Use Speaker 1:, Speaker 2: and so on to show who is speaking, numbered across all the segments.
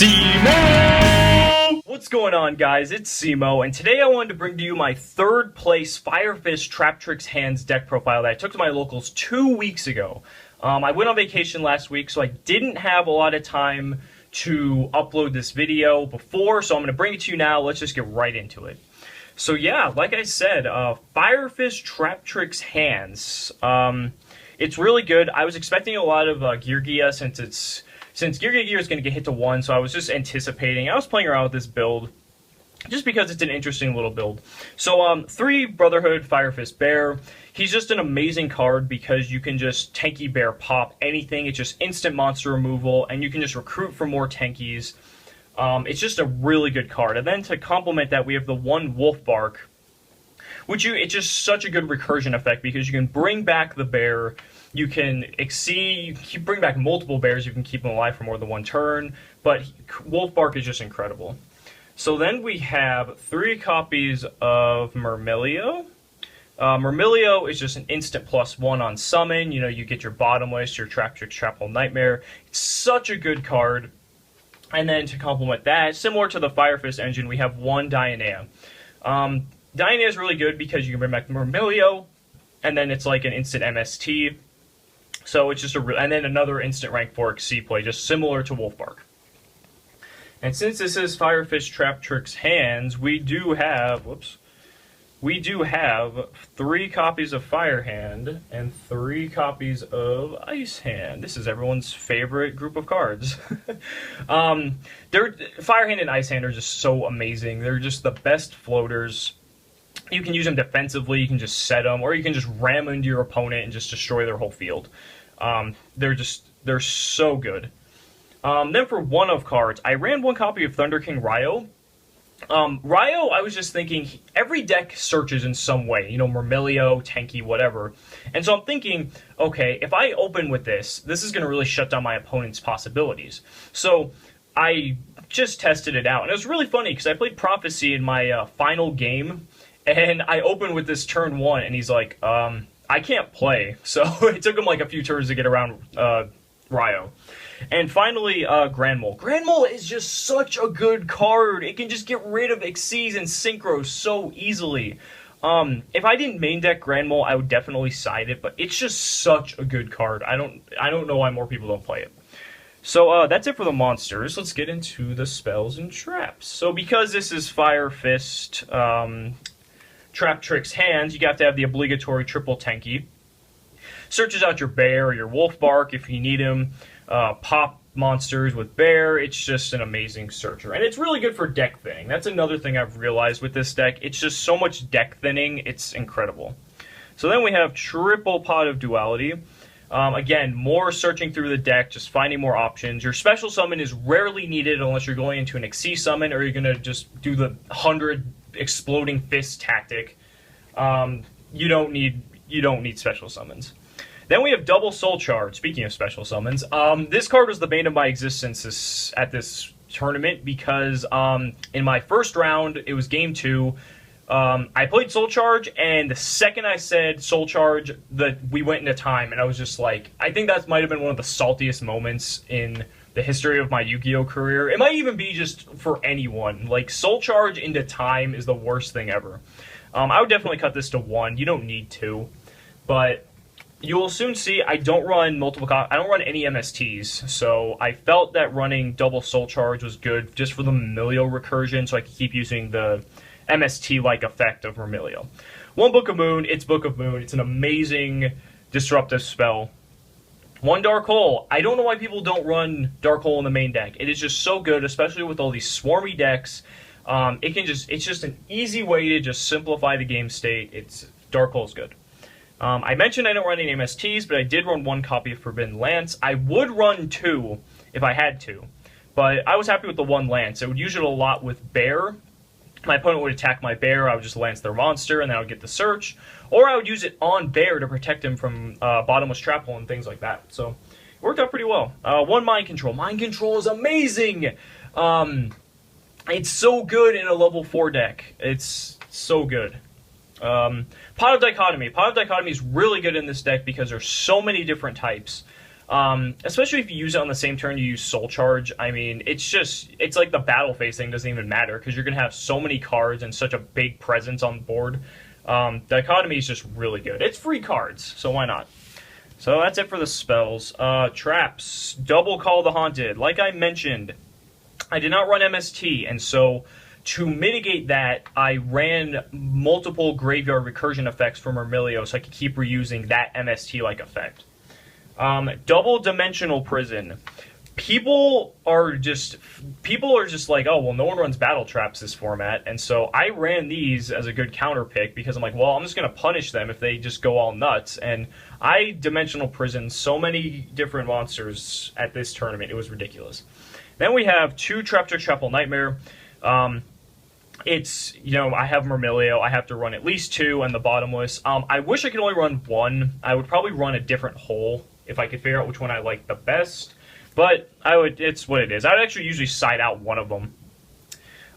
Speaker 1: Cimoooooooo! What's going on, guys? It's Cimo, and today I wanted to bring to you my third place Fist Traptrix Hands deck profile that I took to my locals 2 weeks ago. I went on vacation last week, so I didn't have a lot of time to upload this video before, so I'm going to bring it to you now. Let's just get right into it. So yeah, like I said, Fist Traptrix Hands. It's really good. I was expecting a lot of Gear Gia since Gear is going to get hit to 1, so I was just anticipating. I was playing around with this build just because it's an interesting little build. So 3 Brotherhood Fist Bear. He's just an amazing card because you can just tanky bear pop anything. It's just instant monster removal, and you can just recruit for more tankies. It's just a really good card. And then to complement that, we have the 1 Wolf Bark, which it's just such a good recursion effect because you can bring back the bear. You can bring back multiple bears. You can keep them alive for more than 1 turn. But Wolf Bark is just incredible. So then we have 3 copies of Myrmilio. Myrmilio is just an instant +1 on summon. You know, you get your Bottomless, your Traptrix Trap Hole Nightmare. It's such a good card. And then to complement that, similar to the Fist engine, we have 1 Dionea. Dionea is really good because you can bring back Myrmilio, and then it's like an instant MST. So it's just and then another instant rank 4 C play, just similar to Wolf Bark. And since this is Fist Traptrix Hands, we do have 3 copies of Fire Hand and 3 copies of Ice Hand. This is everyone's favorite group of cards. Fire Hand and Ice Hand are just so amazing. They're just the best floaters. You can use them defensively, you can just set them, or you can just ram into your opponent and just destroy their whole field. They're so good. Then for one-of cards, I ran 1 copy of Thunder King Ryo. Ryo, I was just thinking, every deck searches in some way, you know, Myrmilio, tanky, whatever. And so I'm thinking, okay, if I open with this is going to really shut down my opponent's possibilities. So I just tested it out, and it was really funny because I played Prophecy in my final game, and I opened with this turn 1, and he's like, I can't play. So it took him like a few turns to get around Ryo. And finally, Granmole. Granmole is just such a good card. It can just get rid of Xyz and Synchro so easily. If I didn't main deck Granmole, I would definitely side it, but it's just such a good card. I don't know why more people don't play it. So that's it for the monsters. Let's get into the spells and traps. So because this is Fist Traptrix Hands, you have to have the obligatory triple tanky. Searches out your bear or your wolf bark if you need him. Pop monsters with bear. It's just an amazing searcher, and it's really good for deck thinning. That's another thing I've realized with this deck. It's just so much deck thinning. It's incredible. So then we have triple pot of duality. Again, more searching through the deck, just finding more options. Your special summon is rarely needed unless you're going into an Xyz summon or you're going to just do the 100 exploding fist tactic. You don't need special summons. Then we have double soul charge. Speaking of special summons, this card was the bane of my existence at this tournament because in my first round, it was game 2. I played soul charge, and the second I said soul charge, we went into time, and I was just like, I think that might have been one of the saltiest moments in the history of my Yu-Gi-Oh career. It might even be just for anyone. Like, soul charge into time is the worst thing ever. I would definitely cut this to 1. You don't need 2, but you will soon see I don't run I don't run any MSTs, so I felt that running double soul charge was good just for the Myrmilio recursion, so I could keep using the MST-like effect of Myrmilio. 1 Book of Moon, it's Book of Moon. It's an amazing disruptive spell. 1 Dark Hole. I don't know why people don't run Dark Hole in the main deck. It is just so good, especially with all these swarmy decks. It's just an easy way to just simplify the game state. Dark Hole's good. I mentioned I don't run any MSTs, but I did run 1 copy of Forbidden Lance. I would run 2 if I had to, but I was happy with the 1 Lance. I would use it a lot with Bear. My opponent would attack my Bear, I would just Lance their monster, and then I would get the search. Or I would use it on Bear to protect him from Bottomless Trap Hole and things like that. So it worked out pretty well. 1 Mind Control. Mind Control is amazing! It's so good in a level 4 deck. It's so good. Pot of Dichotomy. Pot of Dichotomy is really good in this deck because there's so many different types. Especially if you use it on the same turn you use Soul Charge. I mean, it's like the battle phase thing doesn't even matter because you're going to have so many cards and such a big presence on the board. Dichotomy is just really good. It's free cards, so why not? So that's it for the spells. Traps. Double Call the Haunted. Like I mentioned, I did not run MST, and so to mitigate that, I ran multiple Graveyard Recursion effects from Myrmilio so I could keep reusing that MST-like effect. Double Dimensional Prison. People are just like, oh, well, no one runs Battle Traps this format, and so I ran these as a good counter pick because I'm like, well, I'm just going to punish them if they just go all nuts, and I Dimensional Prison so many different monsters at this tournament, it was ridiculous. Then we have 2 Traptrix Chapel Nightmare. It's, I have Myrmilio, I have to run at least 2, and the Bottomless. I wish I could only run 1. I would probably run a different hole if I could figure out which one I like the best. But it's what it is. I would actually usually side out one of them.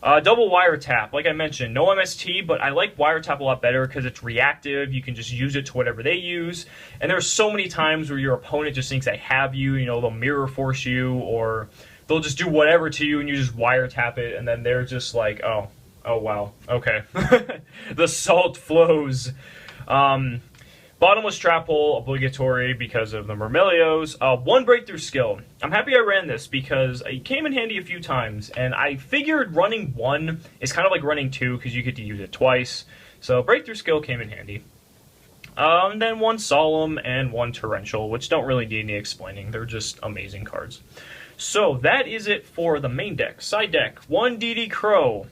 Speaker 1: Double Wiretap. Like I mentioned, no MST, but I like Wiretap a lot better because it's reactive. You can just use it to whatever they use. And there's so many times where your opponent just thinks they have you. They'll Mirror Force you, or they'll just do whatever to you, and you just Wiretap it, and then they're just like, oh wow, okay. The salt flows. Bottomless Trap Hole, obligatory because of the Myrmilios. 1 Breakthrough Skill. I'm happy I ran this because it came in handy a few times, and I figured running 1 is kind of like running 2 because you get to use it twice. So Breakthrough Skill came in handy. And then 1 Solemn and 1 Torrential, which don't really need any explaining. They're just amazing cards. So that is it for the main deck. Side deck, 1 DD Crow.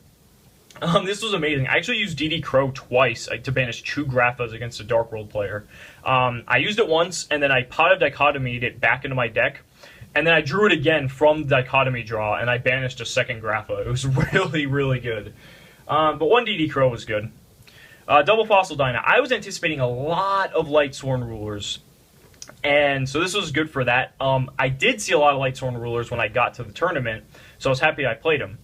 Speaker 1: This was amazing. I actually used DD Crow twice to banish 2 Graphas against a Dark World player. I used it once, and then I Pot of Dichotomied it back into my deck, and then I drew it again from the Dichotomy draw, and I banished a second Grapha. It was really, really good. But 1 DD Crow was good. Double Fossil Dyna. I was anticipating a lot of Lightsworn Rulers, and so this was good for that. I did see a lot of Lightsworn Rulers when I got to the tournament, so I was happy I played them.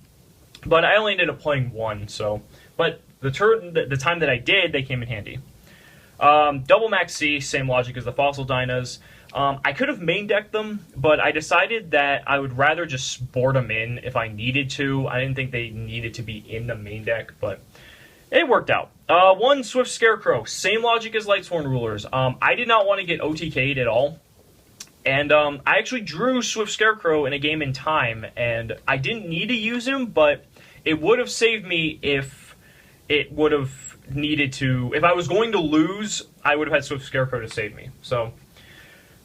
Speaker 1: But I only ended up playing 1, so... But the time that I did, they came in handy. Double Max C, same logic as the Fossil Dynas. I could have main decked them, but I decided that I would rather just board them in if I needed to. I didn't think they needed to be in the main deck, but it worked out. 1 Swift Scarecrow, same logic as Lightsworn Rulers. I did not want to get OTK'd at all. And I actually drew Swift Scarecrow in a game in time, and I didn't need to use him, but it would have saved me if it would have needed to... If I was going to lose, I would have had Swift Scarecrow to save me. So,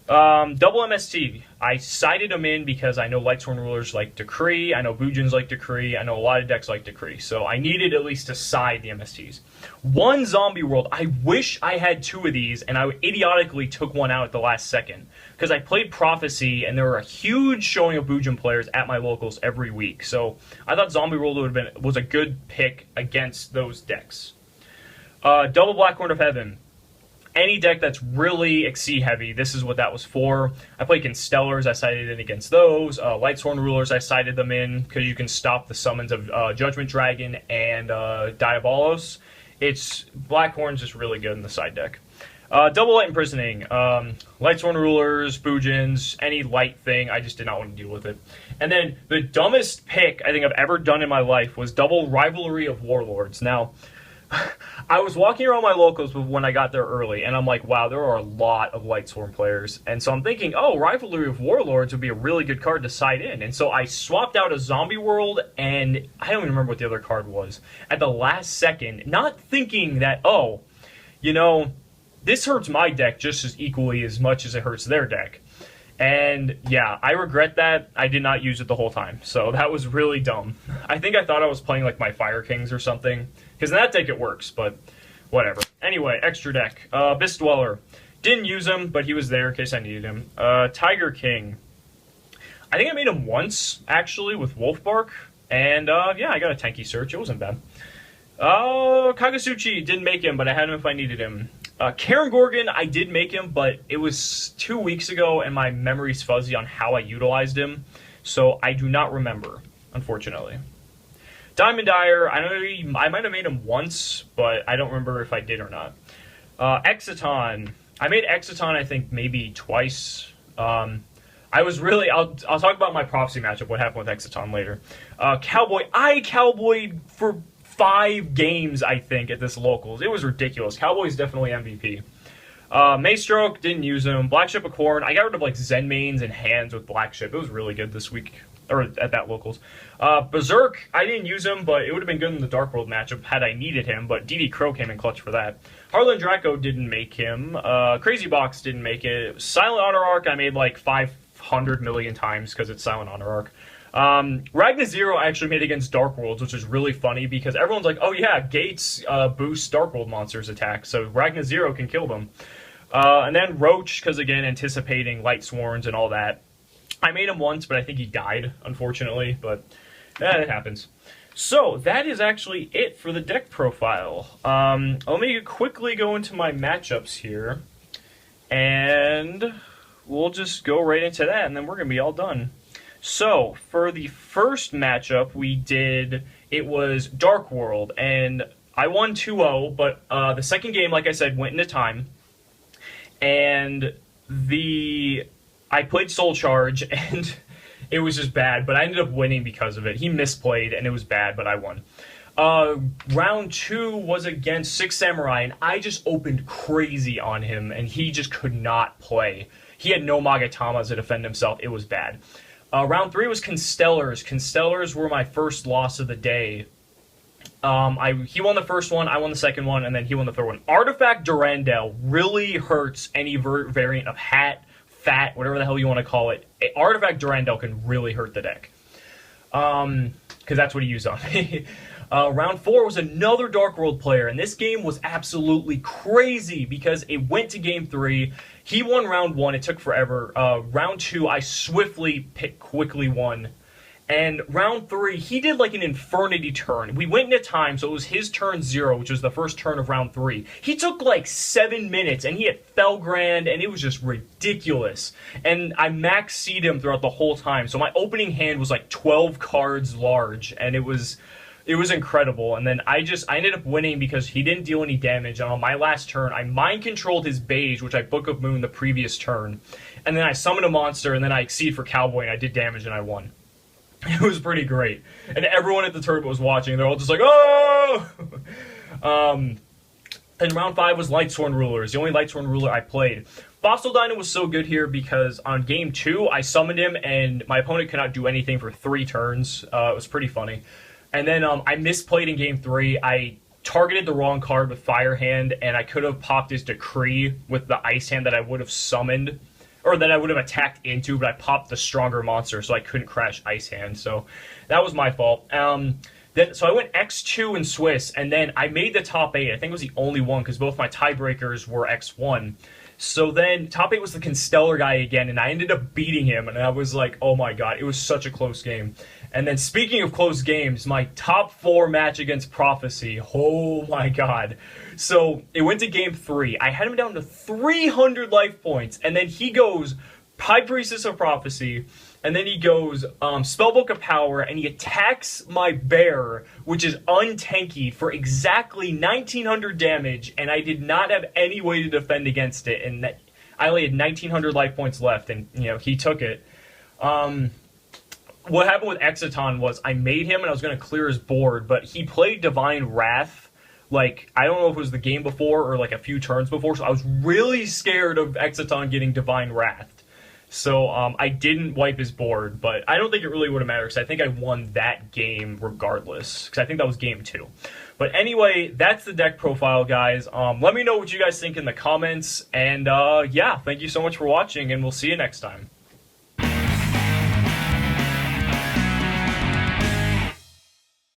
Speaker 1: double MST. I sided him in because I know Lightsworn Rulers like Decree, I know Boojins like Decree, I know a lot of decks like Decree, so I needed at least to side the MSTs. 1 Zombie World. I wish I had 2 of these, and I idiotically took 1 out at the last second. Because I played Prophecy, and there were a huge showing of Boojin players at my locals every week. So I thought Zombie World was a good pick against those decks. Double Blackhorn of Heaven. Any deck that's really Xyz heavy, this is what that was for. I played against Stellars, I sided in against those. Lightsworn Rulers, I sided them in because you can stop the summons of Judgment Dragon and Diabolos. Blackhorn's just really good in the side deck. Double Light Imprisoning. Lightsworn Rulers, Boojins, any light thing, I just did not want to deal with it. And then the dumbest pick I think I've ever done in my life was double Rivalry of Warlords. Now, I was walking around my locals when I got there early, and I'm like, wow, there are a lot of Lightsworn players. And so I'm thinking, oh, Rivalry of Warlords would be a really good card to side in. And so I swapped out a Zombie World, and I don't even remember what the other card was, at the last second, not thinking that, oh, this hurts my deck just as equally as much as it hurts their deck. And yeah, I regret that. I did not use it the whole time, so that was really dumb. I think I thought I was playing like my Fire Kings or something, because in that deck it works, but whatever. Anyway, extra deck. Abyss Dweller. Didn't use him, but he was there in case I needed him. Tiger King. I think I made him once, actually, with Wolfbark, and yeah, I got a tanky search. It wasn't bad. Kagasuchi, didn't make him, but I had him if I needed him. Karen Gorgon, I did make him, but it was 2 weeks ago, and my memory's fuzzy on how I utilized him, so I do not remember, unfortunately. Diamond Dyer, I might have made him once, but I don't remember if I did or not. Exiton, I made Exiton, I think, maybe twice. I was really. I'll talk about my prophecy matchup. What happened with Exiton later. Cowboy. I cowboyed for 5 games, I think, at this locals. It was ridiculous. Cowboy's definitely MVP. Maystroke, didn't use him. Black Ship of Corn, I got rid of like Zen mains and hands with Black Ship. It was really good this week, or at that locals. Berserk, I didn't use him, but it would have been good in the Dark World matchup had I needed him, but DD Crow came in clutch for that. Harlan Draco didn't make him. Crazy Box didn't make it. Silent Honor Arc, I made like 500 million times because it's Silent Honor Arc. Ragna Zero I actually made against Dark Worlds, which is really funny because everyone's like, oh yeah, Gates boosts Dark World monsters' attack, so Ragna Zero can kill them. And then Roach, because again, anticipating Light Sworns and all that. I made him once, but I think he died, unfortunately, but it happens. So, that is actually it for the deck profile. Let me quickly go into my matchups here, and we'll just go right into that, and then we're going to be all done. So, for the first matchup it was Dark World, and I won 2-0, but the second game, like I said, went into time. And I played Soul Charge, and it was just bad, but I ended up winning because of it. He misplayed, and it was bad, but I won. Round 2 was against Six Samurai, and I just opened crazy on him, and he just could not play. He had no Magatamas to defend himself. It was bad. Round 3 was Constellars. Constellars were my first loss of the day. He won the first one, I won the second one, and then he won the third one. Artifact Durandal really hurts any variant of Hat, Fat, whatever the hell you want to call it. Artifact Durandal can really hurt the deck. Because that's what he used on me. Round 4 was another Dark World player, and this game was absolutely crazy because it went to game 3. He won round 1, it took forever. Round 2, I quickly won. And round 3, he did like an Infernity turn. We went into time, so it was his turn 0, which was the first turn of round 3. He took like 7 minutes, and he had Felgrand, and it was just ridiculous. And I max C'd him throughout the whole time, so my opening hand was like 12 cards large, and it was incredible. And then I ended up winning because he didn't deal any damage, and on my last turn, I mind controlled his Beige, which I Book of Moon the previous turn. And then I summoned a monster, and then I Exceed for Cowboy, and I did damage, and I won. It was pretty great. And everyone at the tournament was watching. They're all just like, oh! And round 5 was Lightsworn Rulers, the only Lightsworn Ruler I played. Fossil Dino was so good here because on game 2, I summoned him, and my opponent could not do anything for 3 turns. It was pretty funny. And then I misplayed in game 3. I targeted the wrong card with Fire Hand, and I could have popped his Decree with the Ice Hand that I would have summoned, or that I would have attacked into, but I popped the stronger monster, so I couldn't crash Ice Hand. So that was my fault. So I went X2 in Swiss, and then I made the top 8. I think it was the only one, because both my tiebreakers were X1. So then top 8 was the Constellar guy again, and I ended up beating him, and I was like, oh my god, it was such a close game. And then speaking of close games, my top 4 match against Prophecy, oh my god. So it went to game 3. I had him down to 300 life points, and then he goes High Priestess of Prophecy, and then he goes Spellbook of Power, and he attacks my bear, which is untanky, for exactly 1900 damage, and I did not have any way to defend against it, and I only had 1900 life points left, and he took it. What happened with Exiton was I made him, and I was going to clear his board, but he played Divine Wrath, like, I don't know if it was the game before or like a few turns before, so I was really scared of Exiton getting Divine Wrath. So I didn't wipe his board, but I don't think it really would have mattered because I think I won that game regardless, because I think that was game 2. But anyway, that's the deck profile, guys. Let me know what you guys think in the comments, and yeah, thank you so much for watching, and we'll see you next time.